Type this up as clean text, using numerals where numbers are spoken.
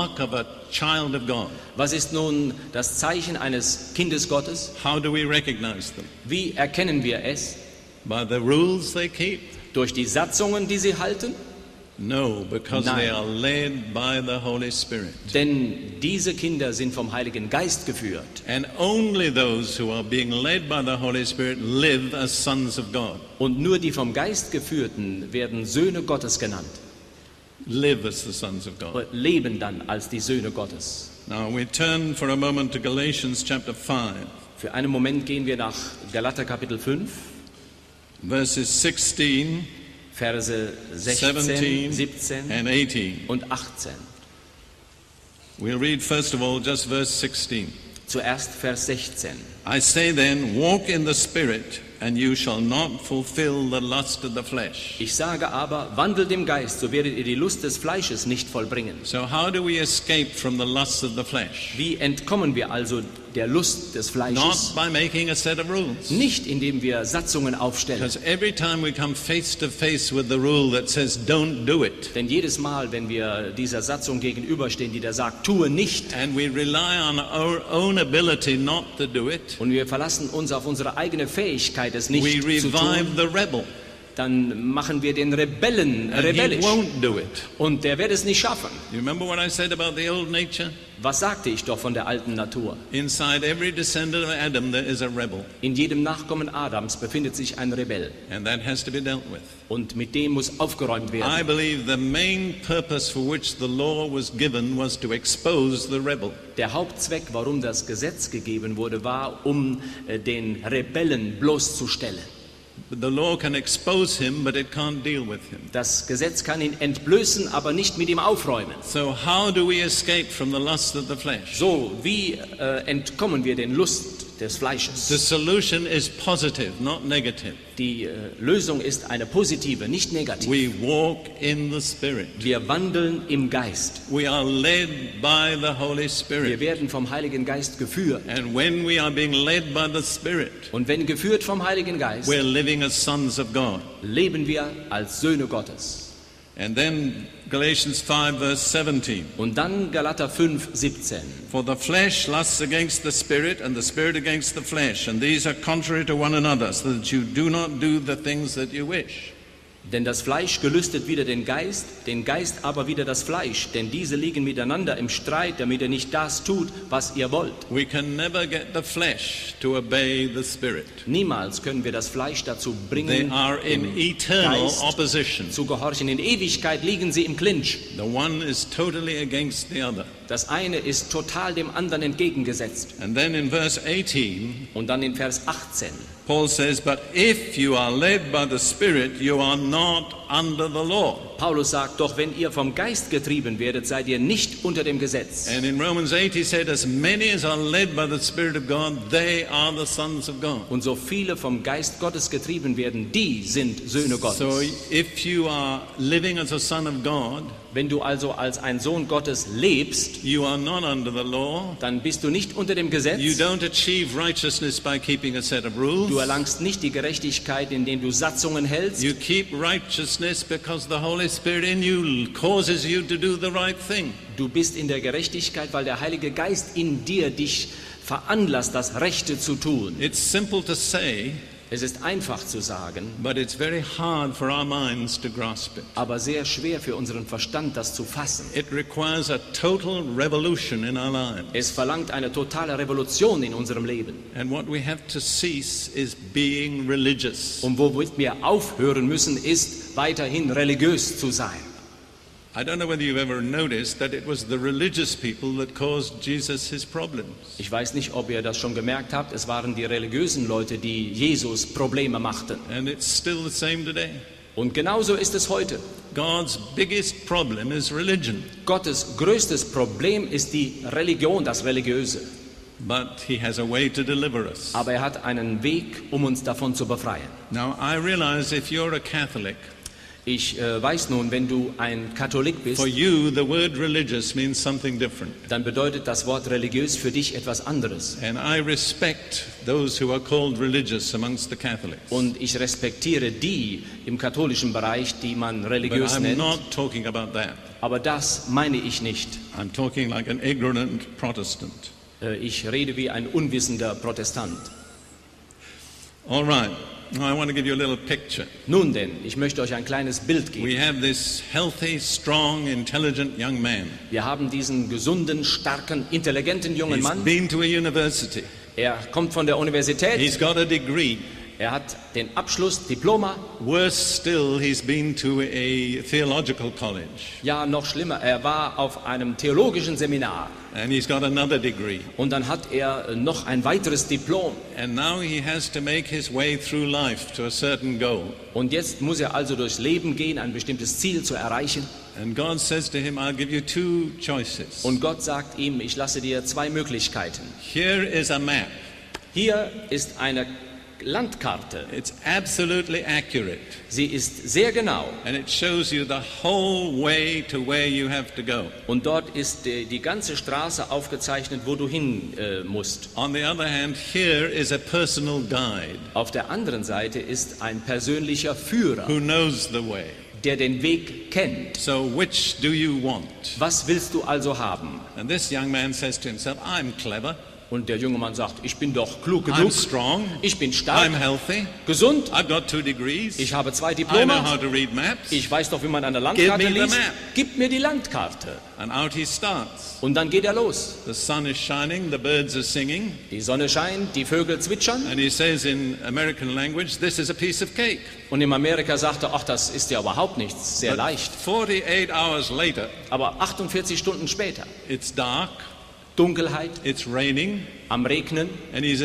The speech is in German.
mark of a child of God? Was ist nun das Zeichen eines Kindes Gottes? How do we recognize them? Wie erkennen wir es? By the rules they keep? Durch die Satzungen, die sie halten? No, because Nein. they are led by the Holy Spirit. Denn diese Kinder sind vom Heiligen Geist geführt. And only those who are being led by the Holy Spirit live as sons of God. Und nur die vom Geist geführten werden Söhne Gottes genannt. Live as the sons of God. Leben dann als die Söhne Gottes. Now we turn for a moment to Galatians chapter 5, Für einen Moment gehen wir nach Galater Kapitel 5, verses 16 Verse 16, 17 and 18. und 18. We'll read first of all just verse 16. Zuerst Vers 16. I say then, walk in the Spirit, and you shall not fulfill the lust of the flesh. Ich sage aber, wandelt im Geist, so werdet ihr die Lust des Fleisches nicht vollbringen. So how do we escape from the lust of the flesh? Wie entkommen wir also der Lust des Fleisches? Not by making a set of rules. Nicht, indem wir Satzungen aufstellen. Because every time we come face to face with the rule that says don't do it, Denn jedes Mal, wenn wir dieser Satzung gegenüberstehen, die da sagt, tue nicht, and we rely on our own ability not to do it, und wir verlassen uns auf unsere eigene Fähigkeit, es nicht we zu revive tun, the rebel, dann machen wir den Rebellen and he rebellisch. won't do it. Und der wird es nicht schaffen. You remember what I said about the old nature? Was sagte ich doch von der alten Natur? Inside every descendant of Adam there is a rebel, In jedem Nachkommen Adams befindet sich ein Rebell. and that has to be dealt with. Und mit dem muss aufgeräumt I werden. believe the main purpose for which the law was given was to expose the rebel. Der Hauptzweck, warum das Gesetz gegeben wurde, war, um den Rebellen bloßzustellen. But the law can expose him, but it can't deal with him. Das Gesetz kann ihn entblößen, aber nicht mit ihm aufräumen. So how do we escape from the lust of the flesh? So, wie entkommen wir den Lust des The Fleisches? solution is positive, not negative. Die Lösung ist eine positive, nicht negativ. We walk in the Spirit. Wir wandeln im Geist. We are led by the Holy Wir Spirit. werden vom Heiligen Geist geführt. And when we are being led by the Spirit, Und wenn geführt vom Heiligen Geist, we're living as sons of God. leben wir als Söhne Gottes. And then Galatians 5 verse 17. Und dann Galater 5, 17. For the flesh lusts against the Spirit, and the Spirit against the flesh, and these are contrary to one another, so that you do not do the things that you wish. Denn das Fleisch gelüstet wider den Geist aber wider das Fleisch. Denn diese liegen miteinander im Streit, damit ihr nicht das tut, was ihr wollt. We can never get the flesh to obey the Spirit. Niemals können wir das Fleisch dazu They bringen, are in dem eternal Geist opposition. zu gehorchen. In Ewigkeit liegen sie im Clinch. The one is totally against the other. Das eine ist total dem anderen entgegengesetzt. And then in verse 18, Und dann in Vers 18. Paul says, but if you are led by the Spirit, you are not under the law. Paulus sagt, doch wenn ihr vom Geist getrieben werdet, seid ihr nicht unter dem Gesetz. And in Romans 8 he said, as many as are led by the Spirit of God, they are the sons of God. Und so viele vom Geist Gottes getrieben werden, die sind Söhne Gottes. So if you are living as a son of God, Wenn du also als ein Sohn Gottes lebst, you are not under the law. dann bist du nicht unter dem You Gesetz. don't achieve righteousness by keeping a set of rules. Du erlangst nicht die Gerechtigkeit, indem du Satzungen hältst. You keep righteousness because the Holy Spirit in you causes you to do the right thing. Du bist in der Gerechtigkeit, weil der Heilige Geist in dir dich veranlasst, das Rechte zu tun. It's simple to say, Es ist einfach zu sagen, but it's very hard for our minds to grasp it. aber sehr schwer für unseren Verstand, das zu fassen. It requires a total revolution in our lives. Es verlangt eine totale Revolution in unserem Leben. And what we have to cease is being religious. Und womit wir aufhören müssen, ist weiterhin religiös zu sein. I don't know whether you've ever noticed that it was the religious people that caused Jesus his problems. Ich weiß nicht, ob ihr das schon gemerkt habt, es waren die religiösen Leute, die Jesus Probleme machten. And it's still the same today. Und genauso ist es heute. God's biggest problem is religion. Gottes größtes Problem ist die Religion, das Religiöse. But he has a way to deliver us. Aber er hat einen Weg, um uns davon zu befreien. Now I realize if you're a Catholic, Ich weiß nun, wenn du ein Katholik bist, for you the word religious means something different. dann bedeutet das Wort religiös für dich etwas anderes. And I respect those who are called religious amongst the Catholics. Und ich respektiere die im katholischen Bereich, die man But religiös I'm nennt. not talking about that. Aber das meine ich nicht. I'm talking like an ignorant Protestant. Ich rede wie ein unwissender Protestant. All right. Now I want to give you a little picture. Nun denn, ich möchte euch ein kleines Bild geben. We have this healthy, strong, intelligent young man. Wir haben diesen gesunden, starken, intelligenten jungen He's Mann. been to a university. Er kommt von der Universität. He's got a degree. Er hat den Abschluss, Diploma. Worse still, he's been to a theological college. Ja, noch schlimmer, er war auf einem theologischen Seminar. And he's got another degree. Und dann hat er noch ein weiteres Diplom. And now he has to make his way through life to a certain goal. Und jetzt muss er also durchs Leben gehen, ein bestimmtes Ziel zu erreichen. And God says to him, I'll give you two choices. Und Gott sagt ihm, ich lasse dir zwei Möglichkeiten. Here is a map. Hier ist eine Landkarte. It's absolutely accurate. Sie ist sehr genau. And it shows you the whole way to where you have to go. Und dort ist die ganze Straße aufgezeichnet, wo du hin musst. On the other hand, here is a personal guide Auf der anderen Seite ist ein persönlicher Führer, who knows the way. der den Weg kennt. So which do you want? Was willst du also haben? And this young man says to himself, I'm clever, Und der junge Mann sagt, ich bin doch klug I'm genug, strong, ich bin stark, I'm healthy, gesund, I've got 2 degrees, ich habe 2 I know how Diplome, to read maps, ich weiß doch, wie man eine Landkarte Give me the liest. map. Gib mir die Landkarte. and out he starts. Und dann geht er los. The sun is shining, the birds are singing, Die Sonne scheint, die Vögel zwitschern. and he says in American language, this is a piece of cake. Und in Amerika sagt er, ach, das ist ja überhaupt nichts, sehr But leicht. 48 hours later, Aber 48 Stunden später, it's dark, Dunkelheit, it's raining, am Regnen, and he's in